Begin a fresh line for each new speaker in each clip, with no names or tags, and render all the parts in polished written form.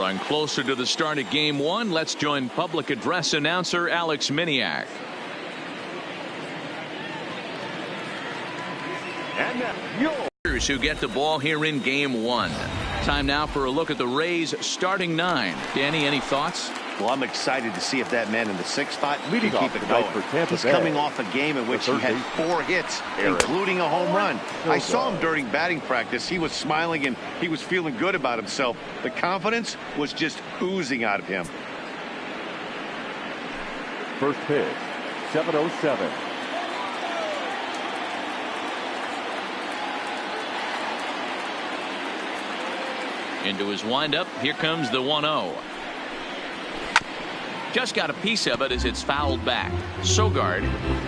Drawing closer to the start of game one, let's join public address announcer Alex Miniak.
And now,
who get the ball here in game one. Time now for a look at the Rays starting nine. Danny, any thoughts?
Well, I'm excited to see if that man in the sixth spot can
leading
keep
off
it
tonight
going.
for Tampa
He's
Bay,
coming off a game in which he had 4 hits, including a home run. I saw him during batting practice. He was smiling and he was feeling good about himself. The confidence was just oozing out of him.
First pitch, 7:07.
Into his windup. Here comes the 1-0. Just got a piece of it as it's fouled back. Sogard,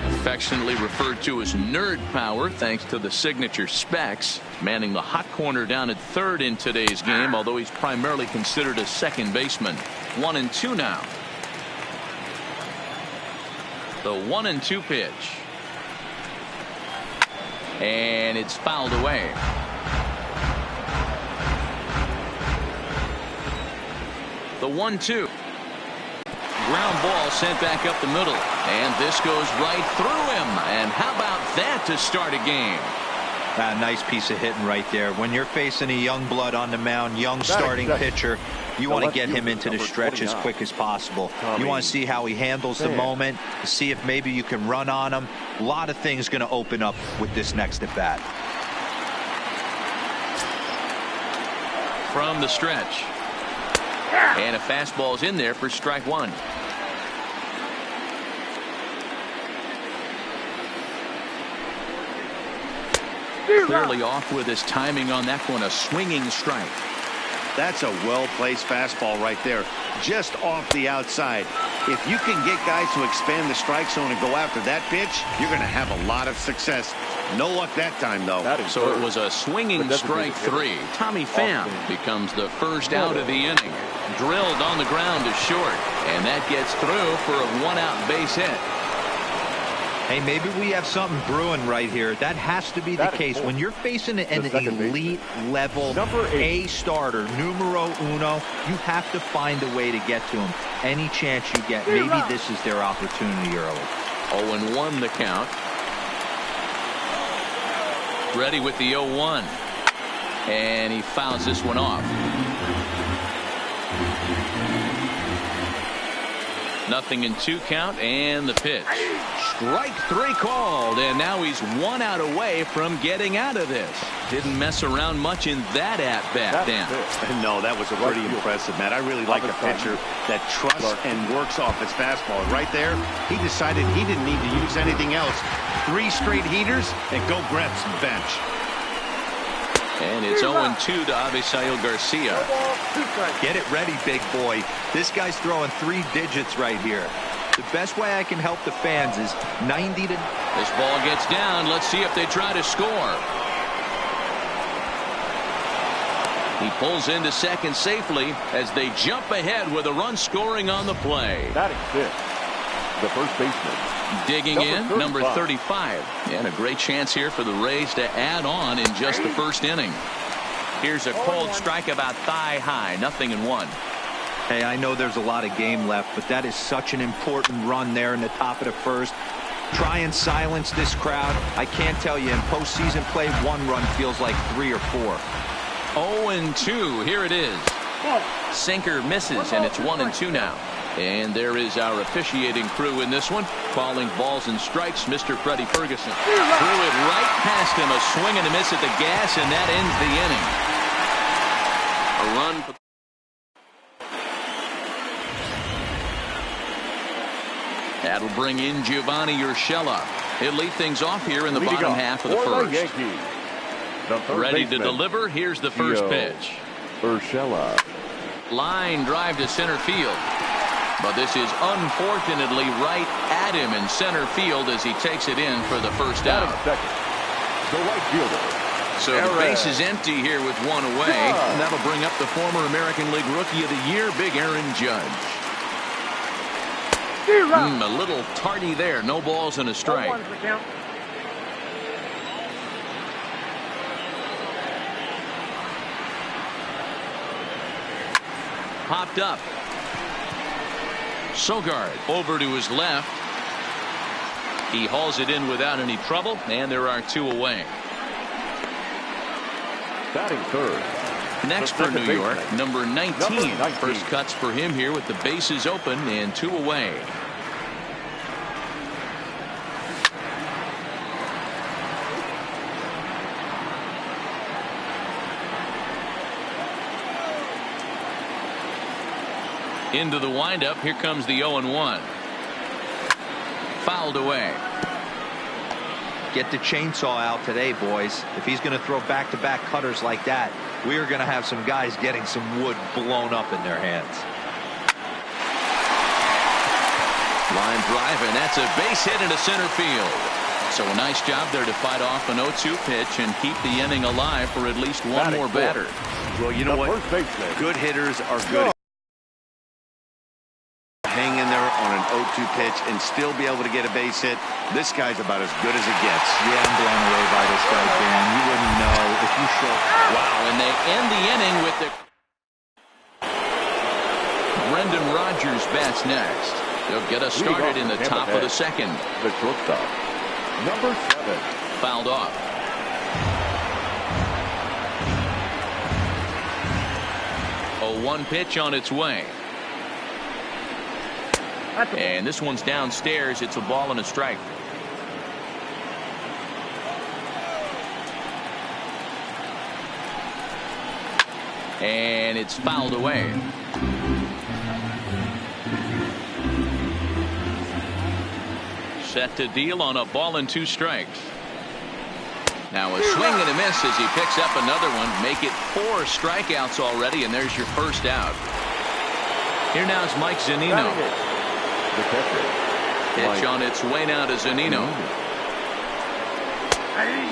affectionately referred to as nerd power thanks to the signature specs, manning the hot corner down at third in today's game, although he's primarily considered a second baseman. 1-2 now. The 1-2 pitch. And it's fouled away. The 1-2. Ground ball sent back up the middle. And this goes right through him. And how about that to start a game?
A nice piece of hitting right there. When you're facing a young blood on the mound, young starting pitcher, you want to get him into the stretch as quick as possible. You want to see how he handles the moment, see if maybe you can run on him. A lot of things going to open up with this next at bat.
From the stretch. And a fastball's in there for strike one. Clearly off with his timing on that one. A swinging strike.
That's a well-placed fastball right there, just off the outside. If you can get guys to expand the strike zone and go after that pitch, you're going to have a lot of success. No luck that time, though.
So it was a swinging strike 3. Tommy Pham becomes the first out of the inning. Drilled on the ground to short, and that gets through for a 1-out base hit.
Hey, maybe we have something brewing right here. That has to be the case. When you're facing an elite level A starter, numero uno, you have to find a way to get to him. Any chance you get, maybe this is their opportunity early.
0-1 the count. Ready with the 0-1. And he fouls this one off. 0-2 count, and the pitch. Strike 3 called, and now he's 1 out away from getting out of this. Didn't mess around much in that at-bat, Dan.
No, that was pretty impressive, Matt. I really like a pitcher that trusts and works off his fastball. Right there, he decided he didn't need to use anything else. 3 straight heaters, and go grab some bench.
And it's 0-2 to Avisail Garcia.
Get it ready, big boy. This guy's throwing 3 digits right here. The best way I can help the fans is 90 to...
This ball gets down. Let's see if they try to score. He pulls into second safely as they jump ahead with a run scoring on the play.
Batting fifth, the first baseman.
Digging in, number 35. And a great chance here for the Rays to add on in just the first inning. Here's a cold strike about thigh high. 0-1.
Hey, I know there's a lot of game left, but that is such an important run there in the top of the first. Try and silence this crowd. I can't tell you, in postseason play, 1 run feels like 3 or 4.
0-2. Here it is. Sinker misses, and it's 1-2 now. And there is our officiating crew in this one, calling balls and strikes, Mr. Freddie Ferguson. Threw it right past him, a swing and a miss at the gas, and that ends the inning. A run for... That'll bring in Giovanni Urshela. He'll lead things off here in the bottom half of the first. Ready to deliver. Here's the first pitch.
Urshela.
Line drive to center field. But this is unfortunately right at him in center field as he takes it in for the first out.
The right fielder.
So the base is empty here with 1 away. And that'll bring up the former American League Rookie of the Year, Big Aaron Judge. A little tardy there. No balls and a strike. popped up. Sogard over to his left. He hauls it in without any trouble, and there are 2 away.
Batting third.
Next for New York, number 19. First cuts for him here with the bases open and 2 away. Into the windup. Here comes the 0-1. Fouled away.
Get the chainsaw out today, boys. If he's going to throw back-to-back cutters like that, we are going to have some guys getting some wood blown up in their hands.
Line drive, and that's a base hit into center field. So a nice job there to fight off an 0-2 pitch and keep the inning alive for at least one more batter.
Well, you know what? Good hitters are good. Hang in there on an 0-2 pitch and still be able to get a base hit. This guy's about as good as it gets.
Yeah, I'm blown away by this guy, Dan. You wouldn't know if you show.
Wow, and they end the inning with the Brendan Rodgers bats next. He'll get us started in the top of the second.
The shortstop, number 7.
Fouled off. A 1 pitch on its way. And this one's downstairs. It's a ball and a strike. And it's fouled away. Set to deal on a ball and 2 strikes. Now a swing and a miss as he picks up another one. Make it 4 strikeouts already, and there's your first out. Here now is Mike Zunino. Pitch on its way now to Zunino.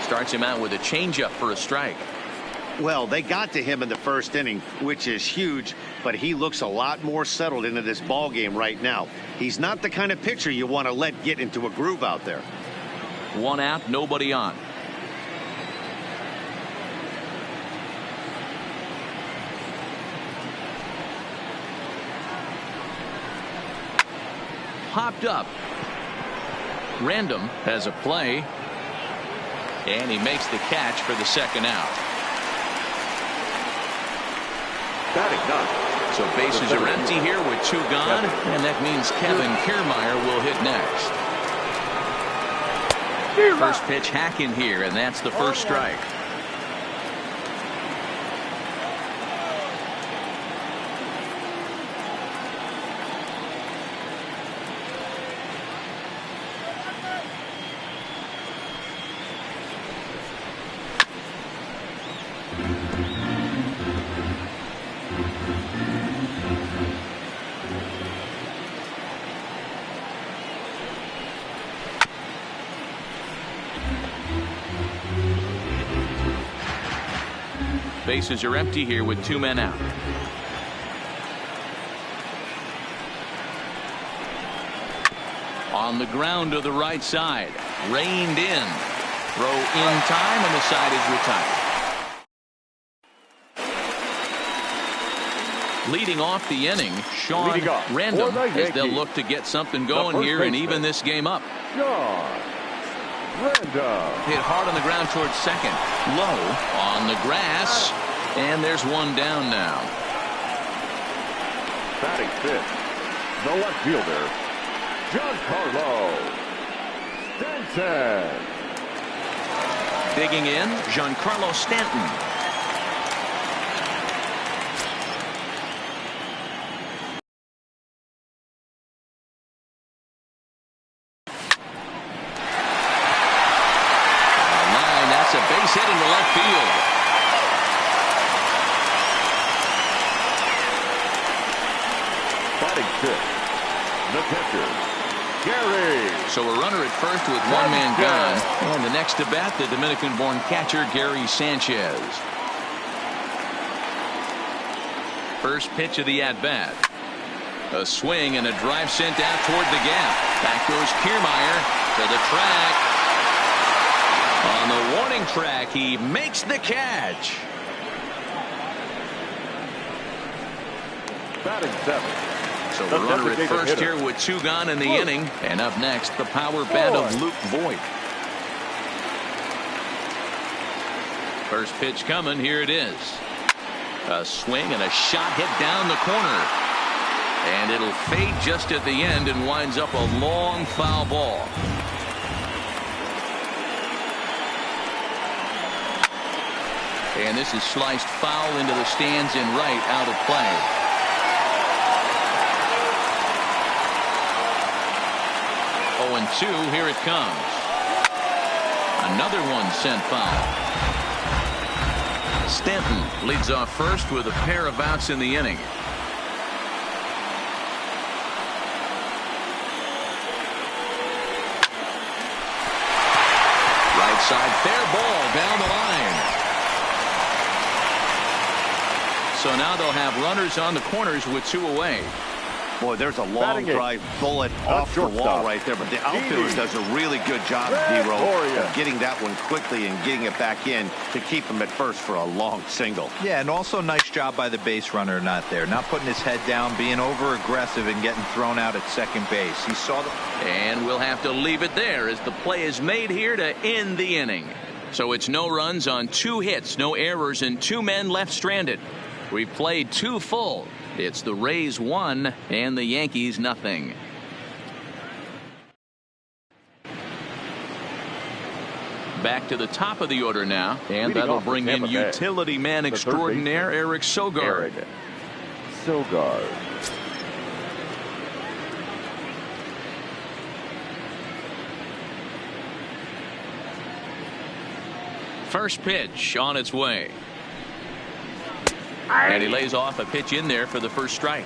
Starts him out with a changeup for a strike.
Well, they got to him in the first inning, which is huge, but he looks a lot more settled into this ball game right now. He's not the kind of pitcher you want to let get into a groove out there.
1 out, nobody on. Popped up. Random has a play, and he makes the catch for the second out. So bases are empty here with 2 gone, and that means Kevin Kiermaier will hit next. First pitch hack in here, and that's the first strike. Bases are empty here with 2 men out. On the ground to the right side. Reined in. Throw in time, and the side is retired. Leading off the inning, Sean Random, as they'll look to get something going here and even this game up. Hit hard on the ground towards second. Low on the grass. And there's 1 down now.
Batting 5th, the left fielder, Giancarlo Stanton.
Digging in, Giancarlo Stanton. Base hit into left field.
Batting 5th, the catcher, Gary.
So a runner at first with 1 man gone. And the next to bat, the Dominican-born catcher, Gary Sanchez. First pitch of the at-bat. A swing and a drive sent out toward the gap. Back goes Kiermaier to the track. On the warning track, he makes the catch.
Batting seventh.
So the runner at first here with 2 gone in the inning. And up next, the power bat of Luke Voigt. First pitch coming. Here it is. A swing and a shot hit down the corner. And it'll fade just at the end and winds up a long foul ball. And this is sliced foul into the stands in right, out of play. 0-2, here it comes. Another one sent foul. Stanton leads off first with a pair of outs in the inning. Right side, fair ball down the line. So now they'll have runners on the corners with 2 away.
Boy, there's a long drive bullet off the wall right there, but the outfielder does a really good job, D-Row, of getting that one quickly and getting it back in to keep him at first for a long single.
Yeah, and also nice job by the base runner not there, not putting his head down, being over aggressive and getting thrown out at second base. He saw the...
And we'll have to leave it there as the play is made here to end the inning. So it's no runs on 2 hits, no errors, and 2 men left stranded. We played 2 full. It's the Rays 1 and the Yankees nothing. Back to the top of the order now, and that'll bring in utility man extraordinaire Eric Sogard. First pitch on its way. And he lays off a pitch in there for the first strike.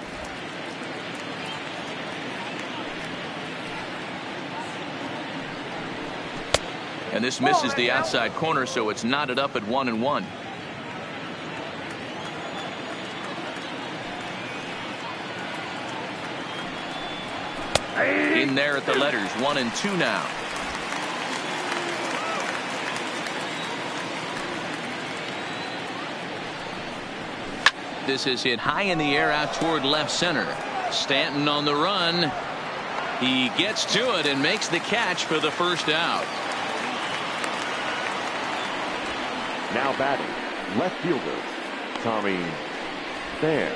And this misses the outside corner, so it's knotted up at 1-1. In there at the letters, 1-2 now. This is hit high in the air out toward left center. Stanton on the run. He gets to it and makes the catch for the first out.
Now batting, left fielder Tommy Pham.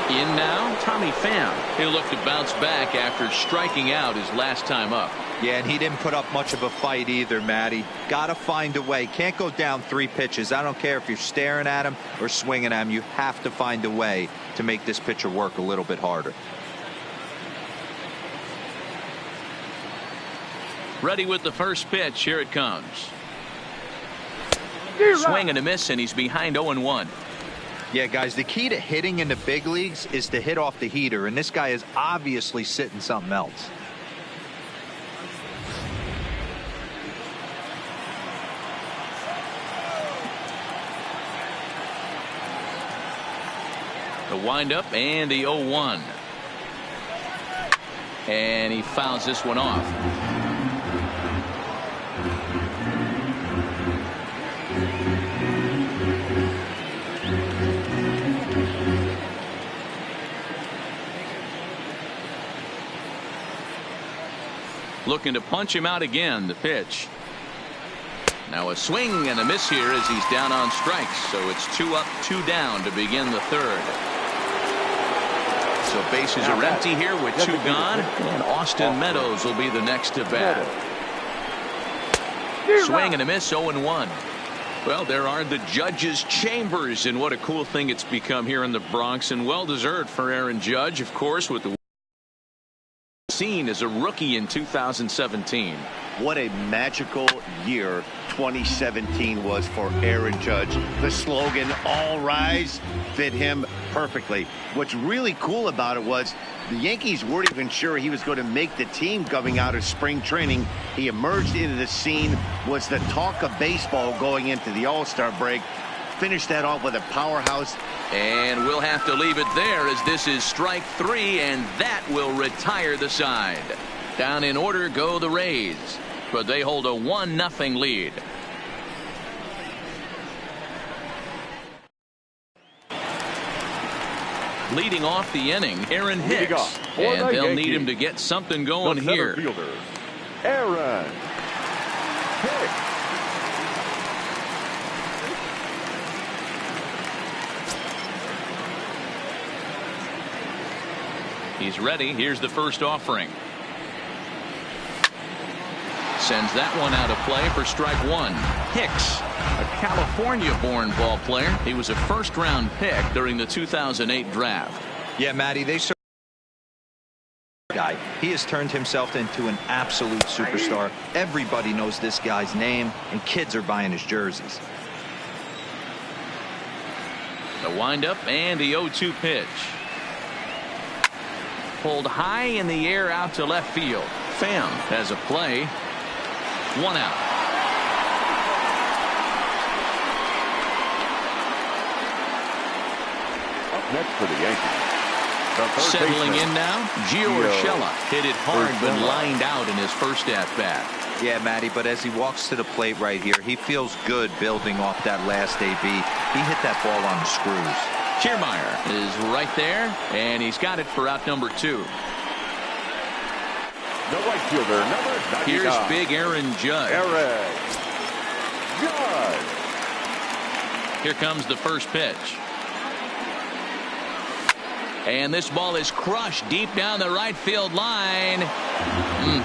In now, Tommy Pham. He'll look to bounce back after striking out his last time up.
Yeah, and he didn't put up much of a fight either, Matty. Got to find a way. Can't go down 3 pitches. I don't care if you're staring at him or swinging at him. You have to find a way to make this pitcher work a little bit harder.
Ready with the first pitch. Here it comes. Swing and a miss, and he's behind 0-1.
Yeah, guys, the key to hitting in the big leagues is to hit off the heater, and this guy is obviously sitting something else.
The windup and the 0-1. And he fouls this one off. Looking to punch him out again. The pitch. Now a swing and a miss here as he's down on strikes. So it's 2 up, 2 down to begin the third. So bases are empty here with 2 gone, and Austin Meadows will be the next to bat. Swing and a miss, 0-1. Well, there are the judges' chambers, and what a cool thing it's become here in the Bronx, and well deserved for Aaron Judge, of course, with the scene as a rookie in 2017.
What a magical year 2017 was for Aaron Judge. The slogan, "All Rise," fit him perfectly. What's really cool about it was the Yankees weren't even sure he was going to make the team coming out of spring training. He emerged into the scene, was the talk of baseball going into the All-Star break. Finished that off with a powerhouse.
And we'll have to leave it there as this is strike 3, and that will retire the side. Down in order go the Rays, but they hold a 1-0 lead. Leading off the inning, Aaron Hicks. And they'll need him to get something going here.
Fielder, Aaron Hicks.
He's ready. Here's the first offering. Sends that one out of play for strike one. Hicks, a California-born ball player. He was a first-round pick during the 2008 draft.
Yeah, Matty, guy. He has turned himself into an absolute superstar. Everybody knows this guy's name, and kids are buying his jerseys.
The windup and the 0-2 pitch. Pulled high in the air out to left field. Pham has a play. One out.
Up next for the Yankees.
Settling in now, Gio Urshela hit it hard but lined out in his first at-bat.
Yeah, Matty, but as he walks to the plate right here, he feels good building off that last AB. He hit that ball on the screws.
Kiermaier is right there, and he's got it for out number 2.
The right fielder, number 99.
Here's big Aaron Judge. Here comes the first pitch. And this ball is crushed deep down the right field line.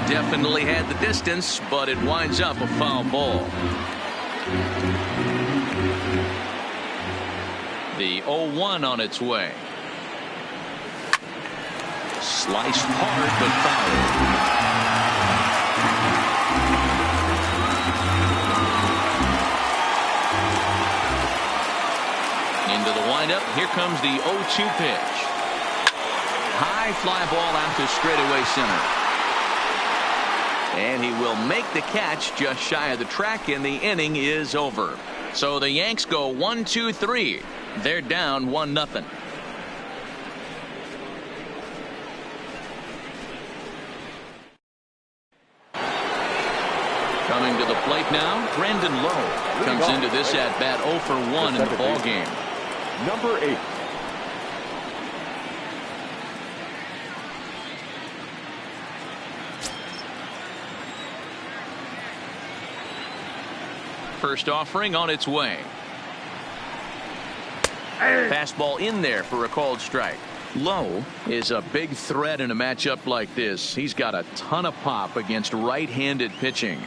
Definitely had the distance, but it winds up a foul ball. The 0-1 on its way. Sliced hard but fouled. Into the windup. Here comes the 0-2 pitch. High fly ball out to straightaway center. And he will make the catch just shy of the track, and the inning is over. So the Yanks go 1-2-3. They're down 1-0. Coming to the plate now, Brandon Lowe comes into this at bat 0 for 1 in the ball game.
Number 8.
First offering on its way. Fastball in there for a called strike. Lowe is a big threat in a matchup like this. He's got a ton of pop against right-handed pitching.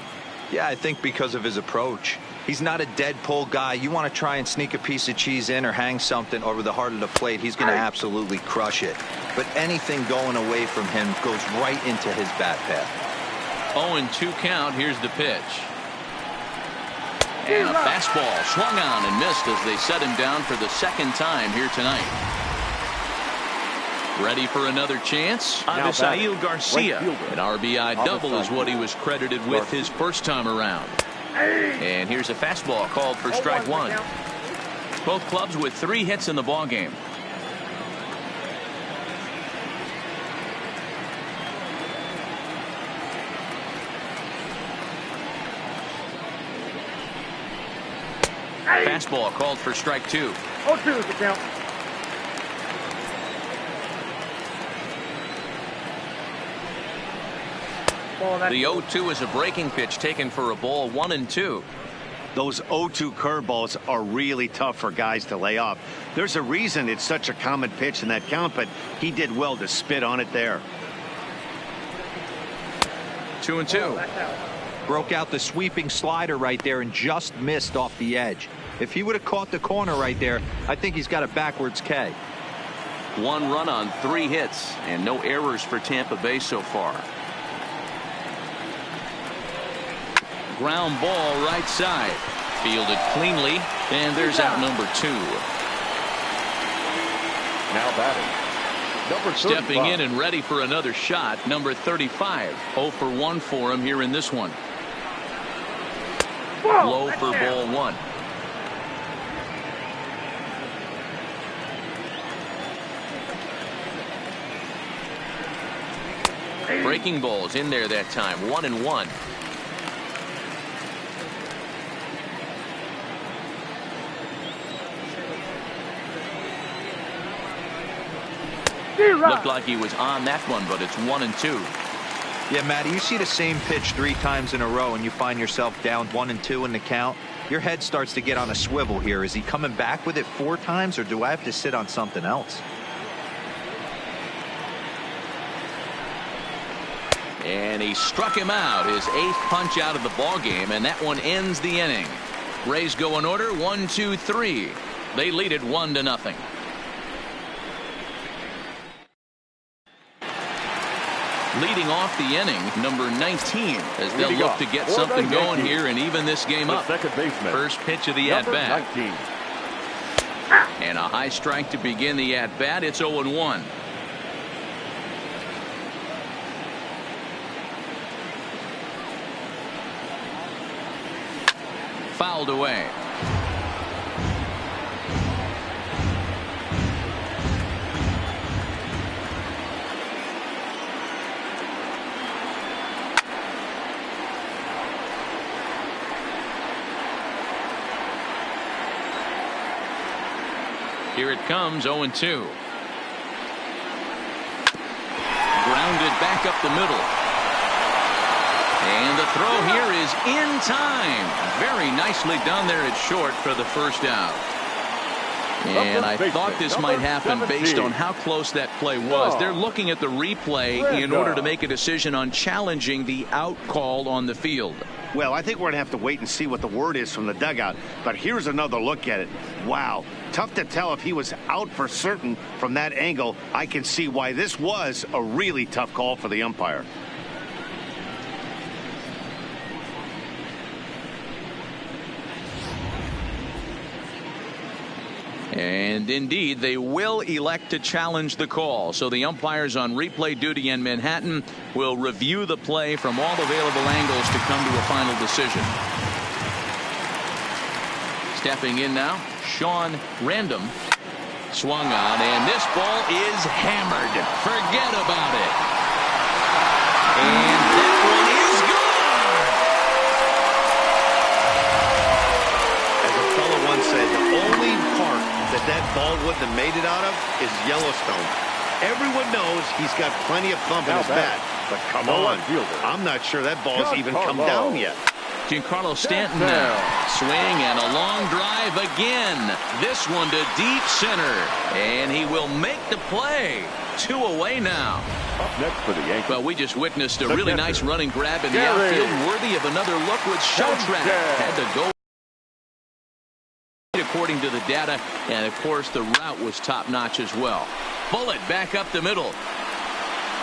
Yeah, I think because of his approach. He's not a dead pull guy. You want to try and sneak a piece of cheese in or hang something over the heart of the plate, he's going to absolutely crush it. But anything going away from him goes right into his bat path.
0-2 count. Here's the pitch. And a fastball swung on and missed as they set him down for the second time here tonight. Ready for another chance? Avisail Garcia. An RBI double is what he was credited with his first time around. And here's a fastball called for strike one. Both clubs with 3 hits in the ball game. Fastball called for strike 2.
0-2 is the count.
The 0-2 is a breaking pitch taken for a ball 1-2.
Those 0-2 curveballs are really tough for guys to lay off. There's a reason it's such a common pitch in that count, but he did well to spit on it there.
2-2.
Broke out the sweeping slider right there and just missed off the edge. If he would have caught the corner right there, I think he's got a backwards K.
1 run on 3 hits and no errors for Tampa Bay so far. Ground ball right side. Fielded cleanly, and there's out number 2.
Now batting, number 35.
Stepping in and ready for another shot, number 35. 0 for 1 for him here in this one. Low for ball 1. Breaking balls in there that time. 1-1. Looked like he was on that one, but it's 1-2.
Yeah, Matty, you see the same pitch 3 times in a row and you find yourself down 1-2 in the count. Your head starts to get on a swivel here. Is he coming back with it 4 times, or do I have to sit on something else?
And he struck him out, his 8th punch out of the ball game, and that one ends the inning. Rays go in order, 1-2-3. They lead it 1-0. Leading off the inning, number 19, as they'll look to get something going here and even this game up. First pitch of the at-bat. And a high strike to begin the at-bat. It's 0-1. Fouled away. Here it comes, 0-2. Grounded back up the middle. And the throw here is in time. Very nicely done there at short for the first out. And I thought this might happen based on how close that play was. They're looking at the replay in order to make a decision on challenging the out call on the field.
Well, I think we're going to have to wait and see what the word is from the dugout. But here's another look at it. Wow. Tough to tell if he was out for certain from that angle. I can see why this was a really tough call for the umpire.
And indeed, they will elect to challenge the call. So the umpires on replay duty in Manhattan will review the play from all available angles to come to a final decision. Stepping in now, Sean Random. Swung on, and this ball is hammered. Forget about it. And that one is gone.
As a fellow once said, the only park that ball wouldn't have made it out of is Yellowstone. Everyone knows he's got plenty of thump in his bat, but come on, I'm not sure that ball's even come down yet.
Giancarlo Stanton now. Swing and a long drive again. This one to deep center. And he will make the play. 2 away now.
Up next for the Yankees.
Well, we just witnessed a really nice running grab in the outfield, worthy of another look with Showtrack. Had to go according to the data, and of course the route was top-notch as well. Bullet back up the middle.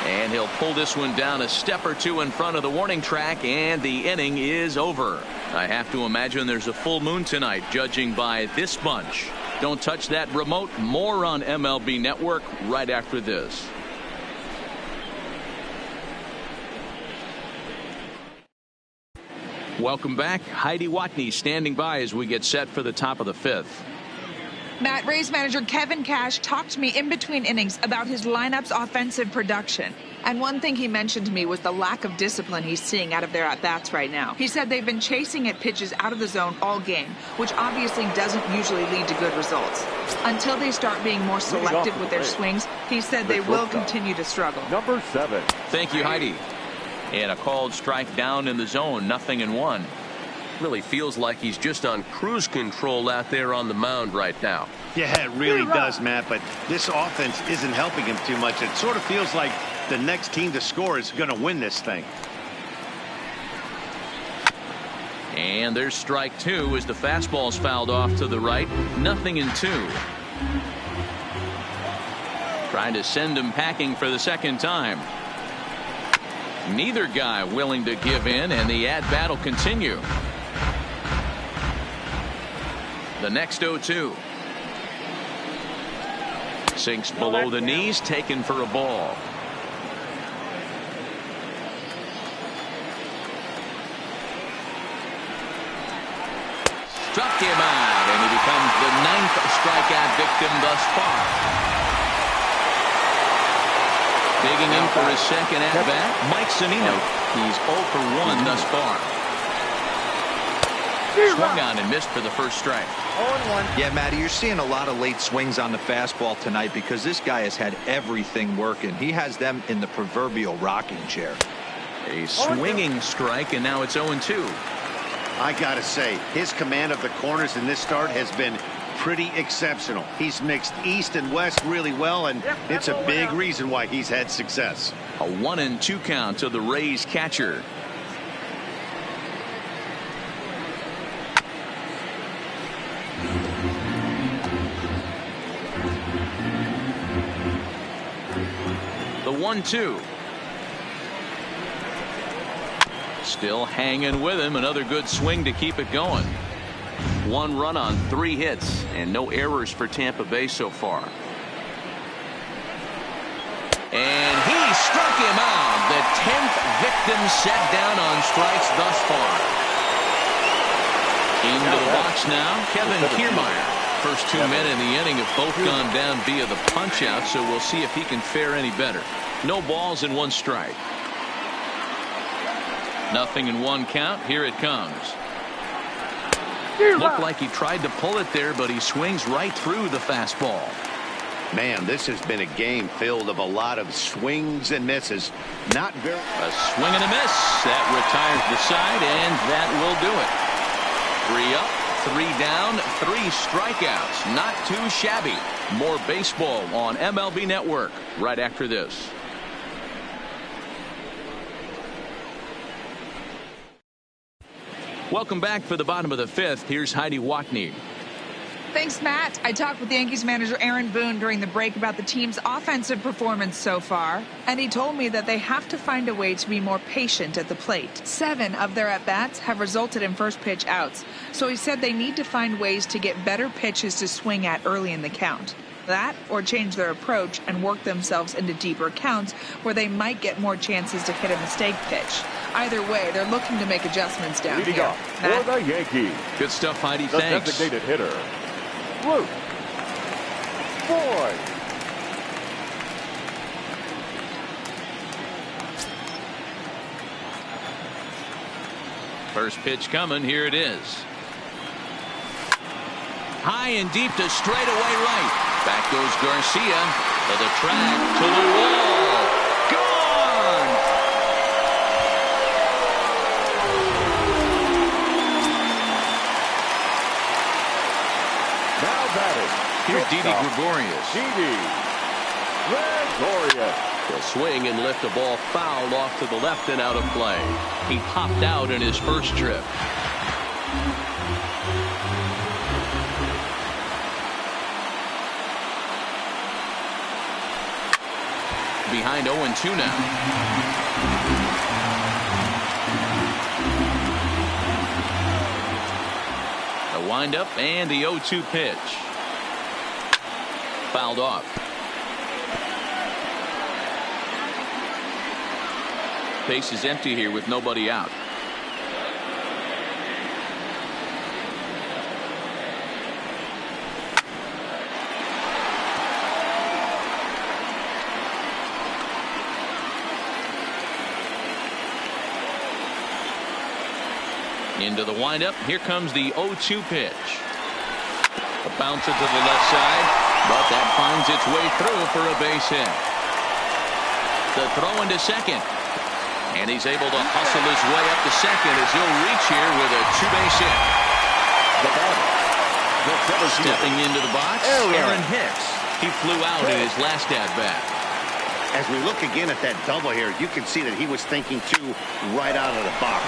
And he'll pull this one down a step or 2 in front of the warning track, and the inning is over. I have to imagine there's a full moon tonight, judging by this bunch. Don't touch that remote. More on MLB Network right after this. Welcome back. Heidi Watney standing by as we get set for the top of the 5th.
Matt, Rays manager Kevin Cash talked to me in between innings about his lineup's offensive production. And one thing he mentioned to me was the lack of discipline he's seeing out of their at-bats right now. He said they've been chasing at pitches out of the zone all game, which obviously doesn't usually lead to good results. Until they start being more selective with their swings, he said they will continue to struggle.
Number 7.
Thank you, Heidi. And a called strike down in the zone, 0-1. Really feels like he's just on cruise control out there on the mound right now.
Yeah, it really does, Matt, but this offense isn't helping him too much. It sort of feels like the next team to score is going to win this thing.
And there's strike 2 as the fastball's fouled off to the right. 0-2. Trying to send him packing for the second time. Neither guy willing to give in, and the at-bat will continue. The next 0-2. Sinks below the knees, taken for a ball. Struck him out, and he becomes the 9th strikeout victim thus far. Digging in for his second at-bat, Mike Zunino. He's 0 for 1 thus far. Swung on and missed for the first strike.
0-1.
Yeah, Matty, you're seeing a lot of late swings on the fastball tonight because this guy has had everything working. He has them in the proverbial rocking chair.
A swinging strike, and now it's 0-2.
I gotta say, his command of the corners in this start has been pretty exceptional. He's mixed east and west really well, and it's a big reason why he's had success.
A 1-2 count to the Rays catcher. The 1-2. Still hanging with him. Another good swing to keep it going. 1 run on 3 hits and no errors for Tampa Bay so far. And he struck him out. The 10th victim set down on strikes thus far. Into the box now, Kevin Kiermaier. First 2 men in the inning have both gone down via the punch out, so we'll see if he can fare any better. No balls and 1 strike. Nothing in 1 count. Here it comes. Looked like he tried to pull it there, but he swings right through the fastball.
Man, this has been a game filled of a lot of swings and misses. Not very.
A swing and a miss. That retires the side, and that will do it. 3 up, 3 down, 3 strikeouts. Not too shabby. More baseball on MLB Network right after this. Welcome back for the bottom of the 5th. Here's Heidi Watney.
Thanks, Matt. I talked with Yankees manager Aaron Boone during the break about the team's offensive performance so far, and he told me that they have to find a way to be more patient at the plate. 7 of their at-bats have resulted in first pitch outs, so he said they need to find ways to get better pitches to swing at early in the count. That, or change their approach and work themselves into deeper counts where they might get more chances to hit a mistake pitch. Either way, they're looking to make adjustments down
Leading
here.
off for the Yankees.
Good stuff, Heidi.
The
Thanks.
designated hitter, Luke Boyd.
First pitch coming. Here it is. High and deep to straightaway right. Back goes Garcia to the track, to the wall. Gone!
Now batting.
Here's Didi Gregorius.
Didi Gregorius.
He'll swing and lift the ball foul off to the left and out of play. He popped out in his first trip. Behind 0-2 now. The windup and the 0-2 pitch. Fouled off. Base is empty here with nobody out. Into the windup. Here comes the 0-2 pitch. A bouncer to the left side, but that finds its way through for a base hit. The throw into second. And he's able to hustle his way up to second as he'll reach here with a 2-base hit. Stepping into the box, Aaron Hicks. He flew out in his last at-bat.
As we look again at that double here, you can see that he was thinking too right out of the box.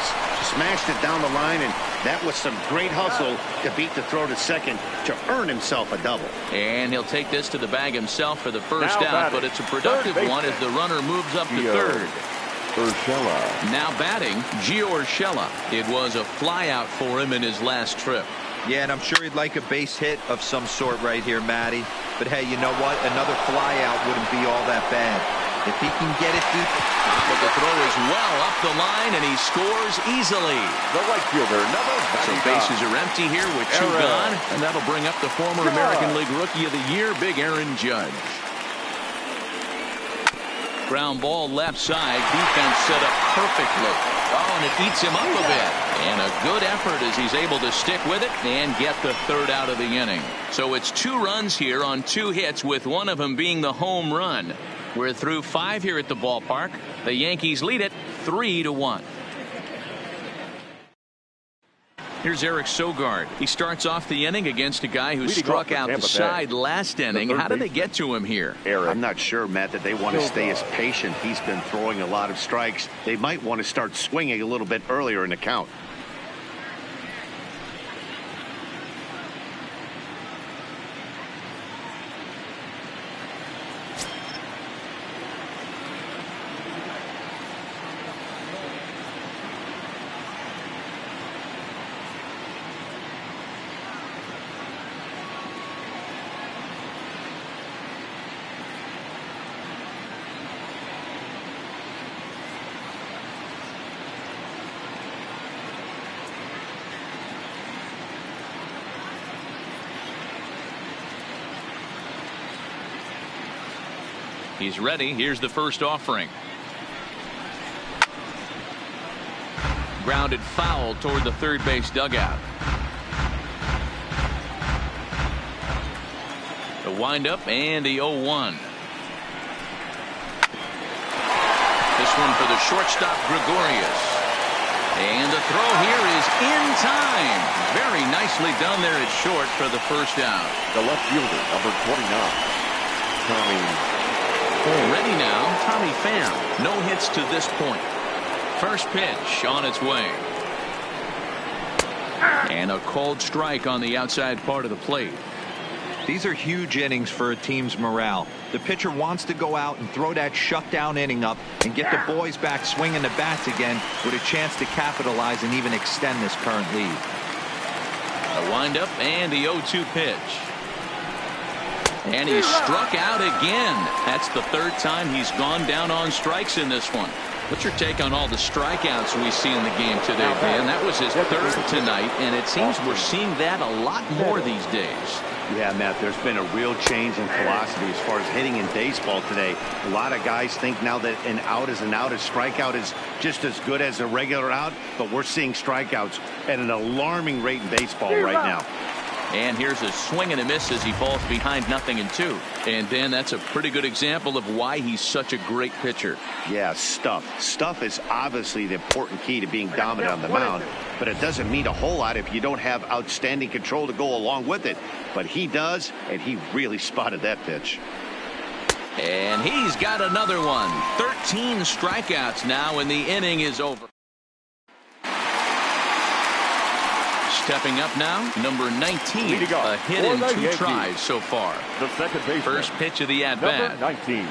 Smashed it down the line, and that was some great hustle to beat the throw to second to earn himself a double.
And he'll take this to the bag himself for the first out, but it's a productive one as the runner moves up to third.
Urshela.
Now batting, Gio Urshela. It was a flyout for him in his last trip.
Yeah, and I'm sure he'd like a base hit of some sort right here, Matty. But hey, you know what? Another flyout wouldn't be all that bad. If he can get it deep.
But the throw is well up the line, and he scores easily.
The right fielder, never
So bases are empty here with 2 gone, and that'll bring up the former American League Rookie of the Year, Big Aaron Judge. Ground ball left side. Defense set up perfectly. Oh, and it eats him up a bit. And a good effort as he's able to stick with it and get the third out of the inning. So it's 2 runs here on 2 hits, with one of them being the home run. We're through 5 here at the ballpark. The Yankees lead it 3-1. Here's Eric Sogard. He starts off the inning against a guy who struck out the side last inning. How did they get to him here?
I'm not sure, Matt, that they want to stay as patient. He's been throwing a lot of strikes. They might want to start swinging a little bit earlier in the count.
He's ready. Here's the first offering. Grounded foul toward the third base dugout. The windup and the 0-1. This one for the shortstop, Gregorius. And the throw here is in time. Very nicely done there at short for the first out.
The left fielder, number 29, Tommy.
Ready now, Tommy Pham. No hits to this point. First pitch on its way. And a called strike on the outside part of the plate.
These are huge innings for a team's morale. The pitcher wants to go out and throw that shutdown inning up and get the boys back swinging the bats again with a chance to capitalize and even extend this current lead.
A windup and the 0-2 pitch. And he's struck out again. That's the 3rd time he's gone down on strikes in this one. What's your take on all the strikeouts we see in the game today, Dan? That was his 3rd tonight, and it seems we're seeing that a lot more these days.
Yeah, Matt, there's been a real change in philosophy as far as hitting in baseball today. A lot of guys think now that an out is an out. A strikeout is just as good as a regular out, but we're seeing strikeouts at an alarming rate in baseball right now.
And here's a swing and a miss as he falls behind 0-2. And Dan, that's a pretty good example of why he's such a great pitcher.
Yeah, stuff. Stuff is obviously the important key to being dominant on the mound, but it doesn't mean a whole lot if you don't have outstanding control to go along with it. But he does, and he really spotted that pitch.
And he's got another one. 13 strikeouts now, and the inning is over. Stepping up now, number 19, a hit in 2 tries so far.
The second baseman,
first pitch of the at-bat.
19.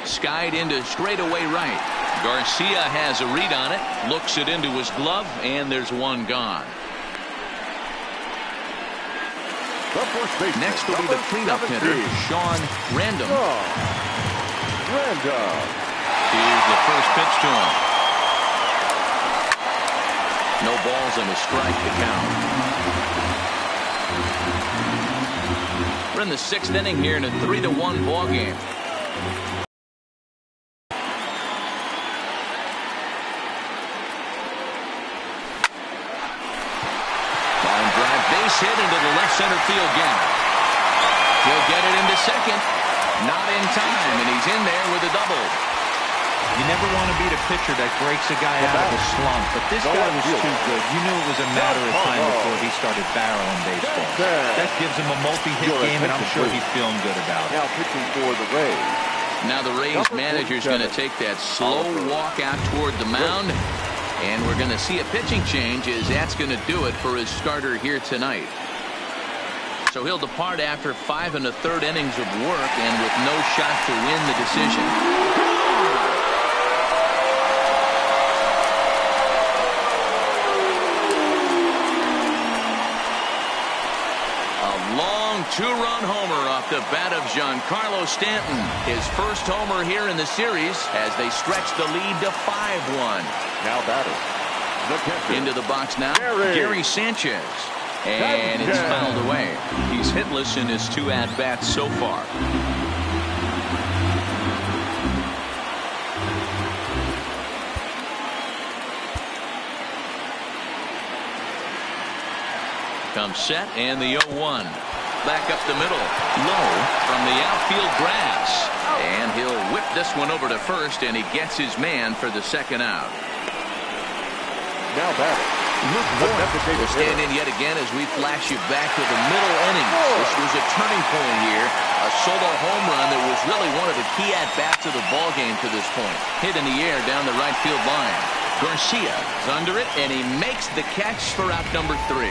Skied into straightaway right. Garcia has a read on it, looks it into his glove, and there's one gone. Next will be the cleanup hitter, Sean Random. Here's the first pitch to him. No balls and a strike to count. We're in the 6th inning here in a 3-1 ball game. Line drive, base hit into the left center field gap. He'll get it into second. Not in time, and he's in there with a double.
You never want to beat a pitcher that breaks a guy out of a slump, but this guy was too good. You knew it was a matter of time before he started barreling baseball. That gives him a multi-hit game, and I'm sure he's feeling good about it.
Now pitching for the Rays.
Now the Rays manager's going to take that slow walk out toward the mound, and we're going to see a pitching change as that's going to do it for his starter here tonight. So he'll depart after 5 1/3 innings of work and with no shot to win the decision. Two-run homer off the bat of Giancarlo Stanton. His first homer here in the series as they stretch the lead to 5-1.
Now batter, the catcher.
Into the box now, Gary Sanchez. And it's fouled away. He's hitless in his 2 at-bats so far. comes set, and the 0-1. Back up the middle, low from the outfield grass, and he'll whip this one over to first, and he gets his man for the second out.
Now batting.
We'll stand in yet again as we flash you back to the middle innings. This was a turning point here. A solo home run that was really one of the key at-bats of the ballgame to this point. Hit in the air down the right field line. Garcia is under it, and he makes the catch for out number 3.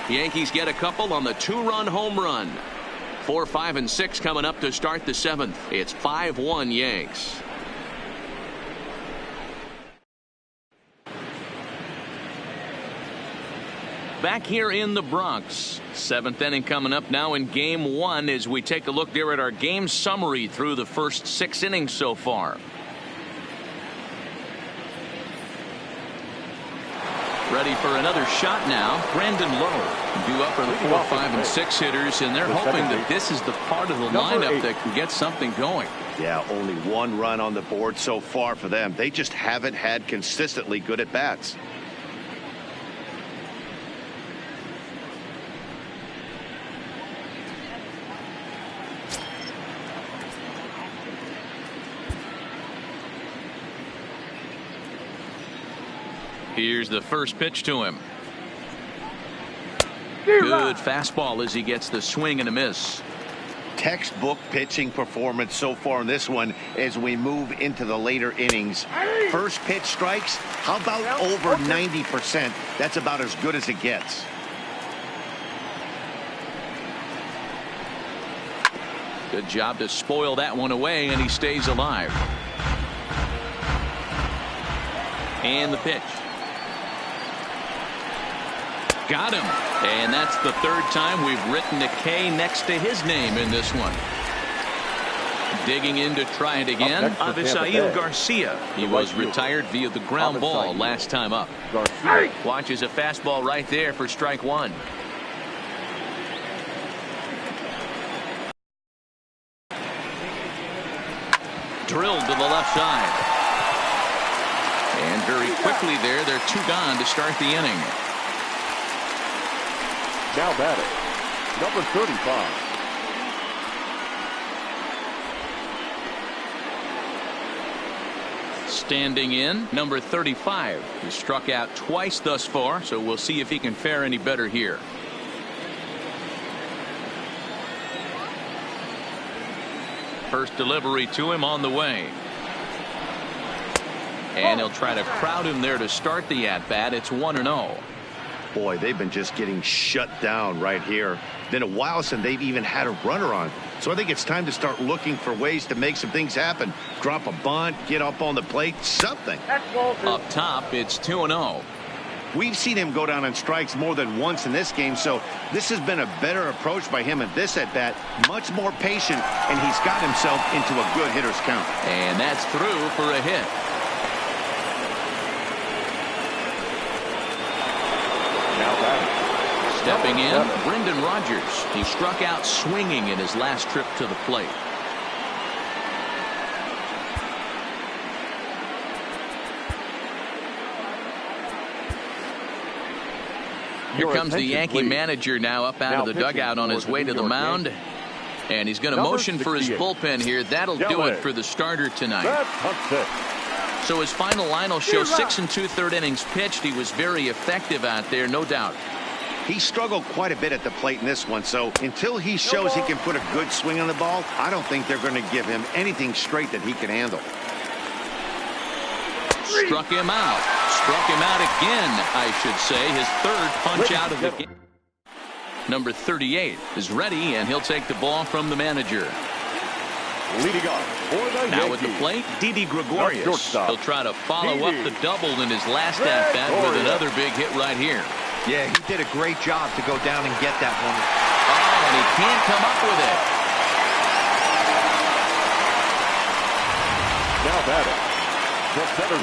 Yankees get a couple on the 2-run home run. 4, 5, and 6 coming up to start the 7th. It's 5-1 Yanks. Back here in the Bronx. 7th inning coming up now in game 1 as we take a look there at our game summary through the first 6 innings so far. Ready for another shot now. Brandon Lowe due up for the 4, 5, and 6 hitters, and they're hoping that this is the part of the lineup that can get something going.
Yeah, only 1 run on the board so far for them. They just haven't had consistently good at bats.
Here's the first pitch to him. Good fastball as he gets the swing and a miss.
Textbook pitching performance so far in this one as we move into the later innings. First pitch strikes, how about over 90%? That's about as good as it gets.
Good job to spoil that one away, and he stays alive. And the pitch. Got him. And that's the 3rd time we've written a K next to his name in this one. Digging in to try it again. Avisail Garcia. He was retired via the ground ball last time up. Watches a fastball right there for strike 1. Drilled to the left side. And very quickly there, they're 2 gone to start the inning.
Now batting, number 35.
Standing in, number 35. He struck out twice thus far, so we'll see if he can fare any better here. First delivery to him on the way. And he'll try to crowd him there to start the at-bat. It's 1-0.
Boy, they've been just getting shut down right here. Been a while since they've even had a runner on. So I think it's time to start looking for ways to make some things happen. Drop a bunt, get up on the plate, something.
Up top, it's 2-0.
We've seen him go down on strikes more than once in this game, so this has been a better approach by him at this at-bat. Much more patient, and he's got himself into a good hitter's count.
And that's through for a hit. Stepping in, Brendan Rodgers. He struck out swinging in his last trip to the plate. Here comes the Yankee manager now up out of the dugout on his way to the mound. And he's going to motion for his bullpen here. That'll do it for the starter tonight. So his final line will show 6 2/3 innings pitched. He was very effective out there, no doubt.
He struggled quite a bit at the plate in this one, so until he shows he can put a good swing on the ball, I don't think they're going to give him anything straight that he can handle.
Struck him out. Struck him out again, I should say. His 3rd punch out of the game. Number 38 is ready, and he'll take the ball from the manager.
Leading off for the
now
Yankees,
at the plate, Didi Gregorius. He'll try to follow up the double in his last at-bat with another big hit right here.
Yeah, he did a great job to go down and get that one.
Oh, and he can't come up with it.
Now batting.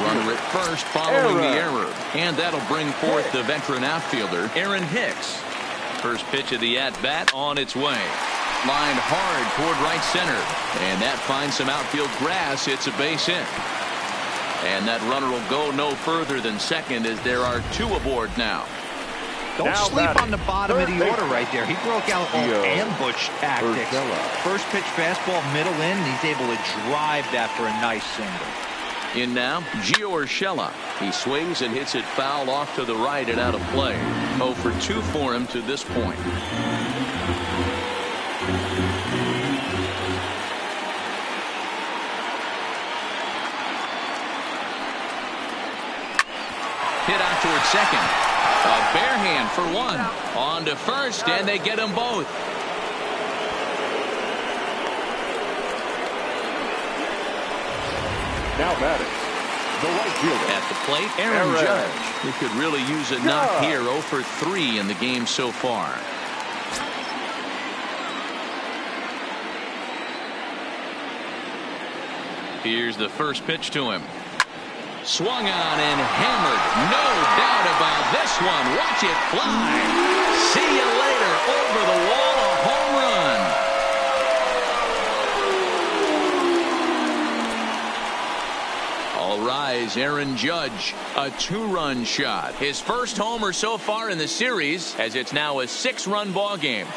Runner at first following the error. And that'll bring forth the veteran outfielder, Aaron Hicks. First pitch of the at-bat on its way. Lined hard toward right center. And that finds some outfield grass. It's a base hit. And that runner will go no further than second as there are 2 aboard now.
Don't sleep on the bottom of the order right there. He broke out all ambush tactics. First pitch fastball, middle in, and he's able to drive that for a nice single.
In now, Gio Urshela. He swings and hits it foul off to the right and out of play. 0 for 2 for him to this point. Hit out toward second. A bare hand for one. On to first, and they get them both.
Now batting, the right fielder.
At the plate, Aaron Judge. He could really use a knock here. 0 for 3 in the game so far. Here's the first pitch to him. Swung on and hammered. No doubt about this one. Watch it fly. See you later. Over the wall, a home run. All rise, Aaron Judge. A 2-run shot. His first homer so far in the series, as it's now a 6-run ball game.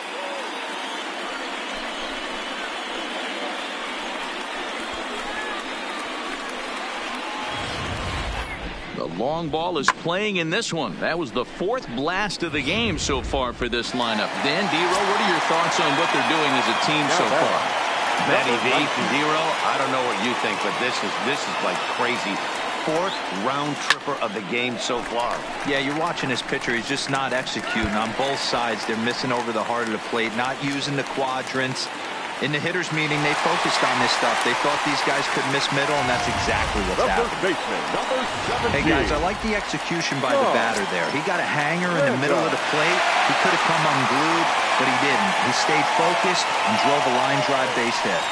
The long ball is playing in this one. That was the 4th blast of the game so far for this lineup. Dan Dero, what are your thoughts on what they're doing as a team so far?
Matty V, Dero, I don't know what you think, but this is like crazy. 4th round tripper of the game so far.
Yeah, you're watching this pitcher. He's just not executing on both sides. They're missing over the heart of the plate, not using the quadrants. In the hitters meeting, they focused on this stuff. They thought these guys could miss middle, and that's exactly what's happening. Hey, guys, I like the execution by the batter there. He got a hanger in the middle of the plate. He could have come unglued, but he didn't. He stayed focused and drove a line drive base hit.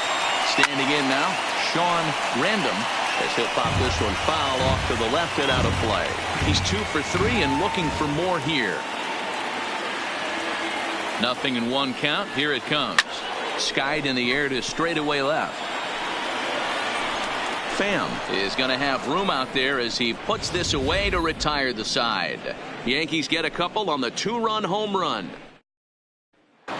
Standing in now, Sean Random, as he'll pop this one foul off to the left and out of play. He's 2 for 3 and looking for more here. Nothing in 1 count. Here it comes. Skied in the air to straightaway left. Pham is going to have room out there as he puts this away to retire the side. Yankees get a couple on the 2-run home run. Up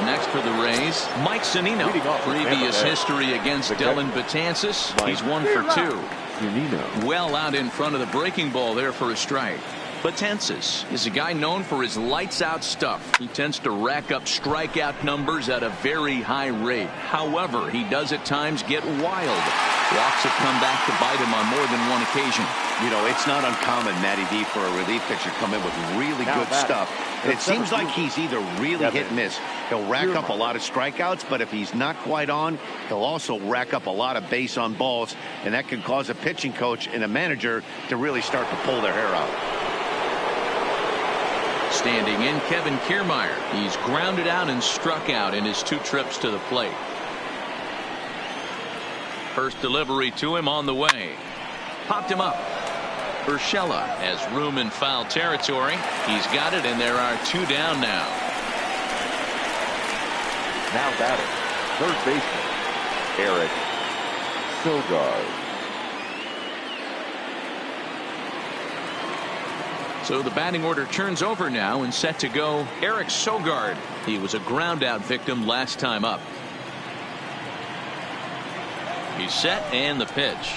next for the Rays, Mike Zunino. Previous history against Dellin Betances. He's 1 for 2. Well out in front of the breaking ball there for a strike. Betances is a guy known for his lights-out stuff. He tends to rack up strikeout numbers at a very high rate. However, he does at times get wild. Walks have come back to bite him on more than one occasion.
You know, it's not uncommon, Matty V, for a relief pitcher to come in with really good stuff. And it seems like he's either really hit and miss. He'll rack up a lot of strikeouts, but if he's not quite on, he'll also rack up a lot of base on balls, and that can cause a pitching coach and a manager to really start to pull their hair out.
Standing in, Kevin Kiermaier. He's grounded out and struck out in his 2 trips to the plate. First delivery to him on the way. Popped him up. Urshela has room in foul territory. He's got it, and there are 2 down now.
Now batting, third baseman, Eric Sogard.
So the batting order turns over now and set to go Eric Sogard. He was a ground out victim last time up. He's set and the pitch.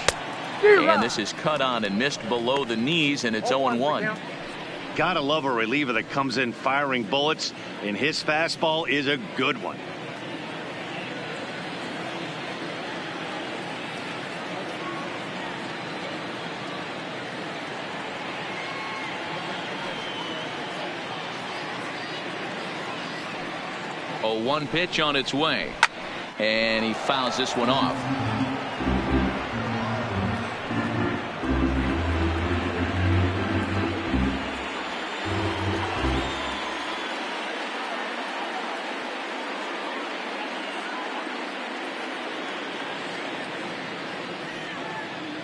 And this is cut on and missed below the knees, and it's 0-1.
Gotta love a reliever that comes in firing bullets, and his fastball is a good one.
A 1 pitch on its way, and he fouls this one off.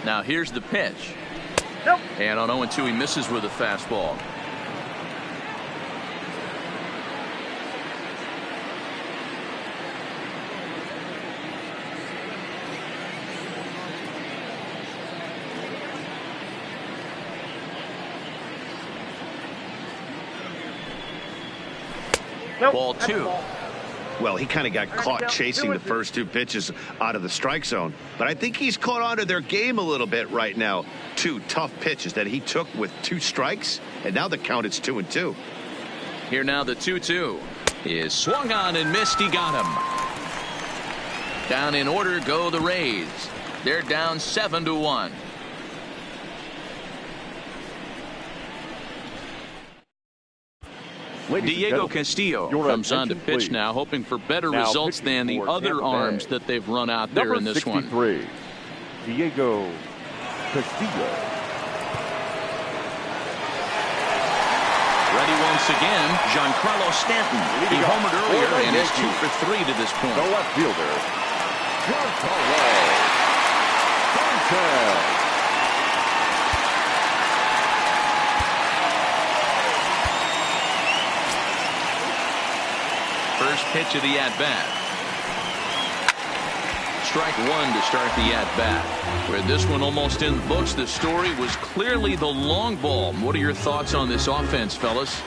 Now here's the pitch. And on 0-2 he misses with a fastball. Ball 2.
Well, he kind of got caught chasing the first 2 pitches out of the strike zone. But I think he's caught on to their game a little bit right now. 2 tough pitches that he took with 2 strikes. And now the count is 2-2.
Here now the 2-2 is swung on and missed. He got him. Down in order go the Rays. They're down 7-1. Diego Castillo comes on to pitch now, hoping for better results than the other arms that they've run out there in this one.
Diego Castillo.
Ready once again, Giancarlo Stanton. He homered earlier and is 2 for 3 to this point.
The left fielder, Giancarlo Stanton.
First pitch of the at-bat. Strike 1 to start the at-bat. Where this one almost in the books, the story was clearly the long ball. What are your thoughts on this offense, fellas?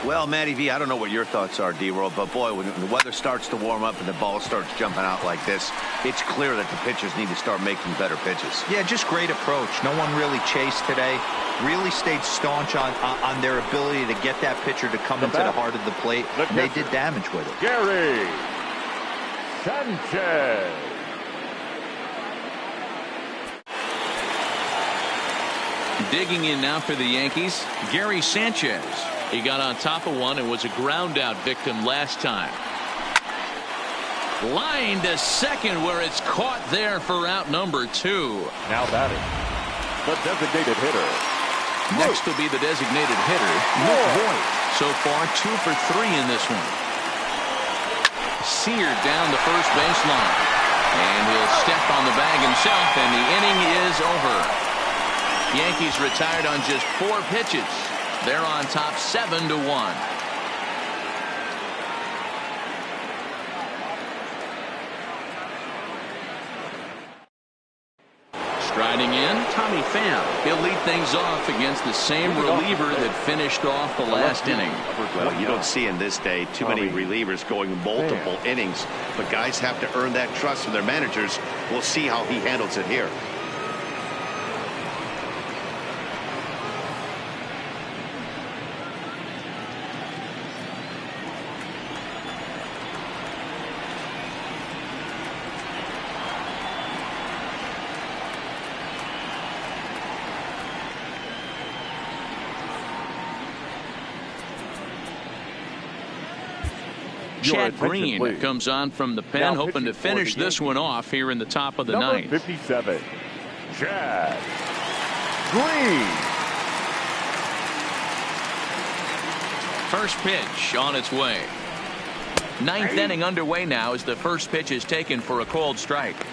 Well, Matty V, I don't know what your thoughts are, D-Roll, but boy, when the weather starts to warm up and the ball starts jumping out like this, it's clear that the pitchers need to start making better pitches.
Yeah, just great approach. No one really chased today. Really stayed staunch on their ability to get that pitcher to come into the heart of the plate. And they did damage with it.
Gary Sanchez.
Digging in now for the Yankees, Gary Sanchez. He got on top of one and was a ground out victim last time. Line to second where it's caught there for out number 2.
Now batting, the designated hitter.
Next will be the designated hitter, Luke Voigt. So far 2 for 3 in this one. Seared down the first baseline. And he'll step on the bag himself, and the inning is over. Yankees retired on just 4 pitches. They're on top 7-1. Striding in, Tommy Pham. He'll lead things off against the same reliever that finished off the last inning.
Well, you don't see in this day too many relievers going multiple innings, but guys have to earn that trust from their managers. We'll see how he handles it here.
Chad Green comes on from the pen, hoping to finish this one off here in the top of the ninth.
57, Chad Green.
First pitch on its way. Ninth inning underway now as the first pitch is taken for a called strike.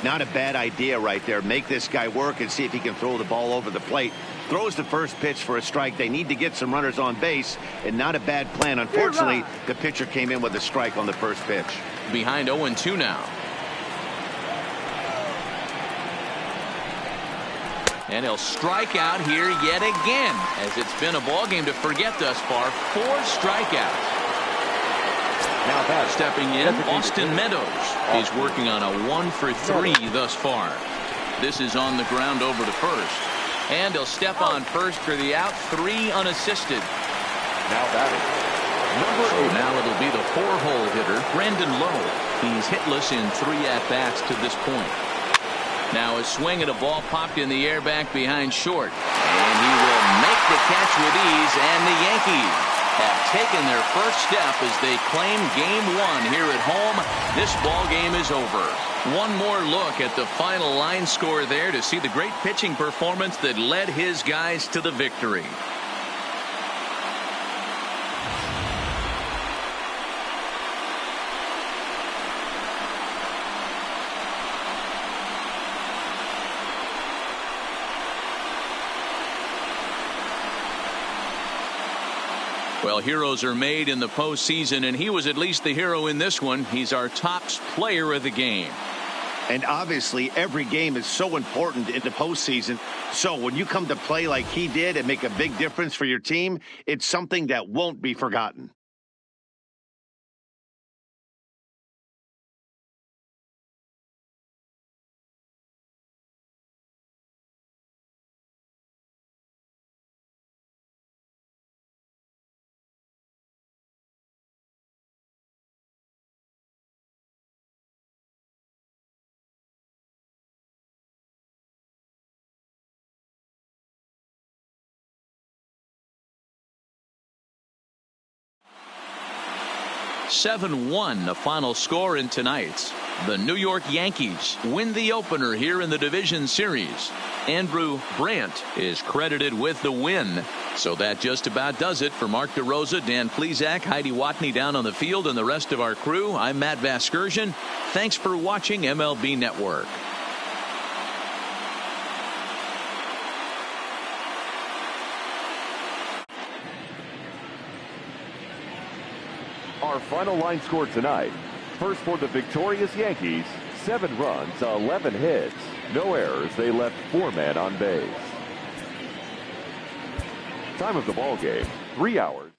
Not a bad idea right there. Make this guy work and see if he can throw the ball over the plate. Throws the first pitch for a strike. They need to get some runners on base, and not a bad plan. Unfortunately, the pitcher came in with a strike on the first pitch.
Behind 0-2 now. And he'll strike out here yet again, as it's been a ball game to forget thus far. 4 strikeouts. Now back. Stepping in, Austin Meadows. He's working on a 1 for 3 thus far. This is on the ground over to first. And he'll step on first for the out, 3 unassisted.
Now batting,
So now it'll be the 4-hole hitter, Brandon Lowe. He's hitless in 3 at-bats to this point. Now a swing at a ball popped in the air back behind short. And he will make the catch with ease, and the Yankees have taken their first step as they claim game 1 here at home. This ball game is over. One more look at the final line score there to see the great pitching performance that led his guys to the victory. Well, heroes are made in the postseason, and he was at least the hero in this one. He's our top player of the game.
And obviously, every game is so important in the postseason. So when you come to play like he did and make a big difference for your team, it's something that won't be forgotten.
7-1 the final score in tonight's. The New York Yankees win the opener here in the division series. Andrew Brandt is credited with the win. So that just about does it. For Mark DeRosa, Dan Plesac, Heidi Watney down on the field, and the rest of our crew, I'm Matt Vasgersian. Thanks for watching MLB Network.
Our final line score tonight. First for the victorious Yankees, 7 runs, 11 hits, no errors. They left 4 men on base. Time of the ball game, 3 hours.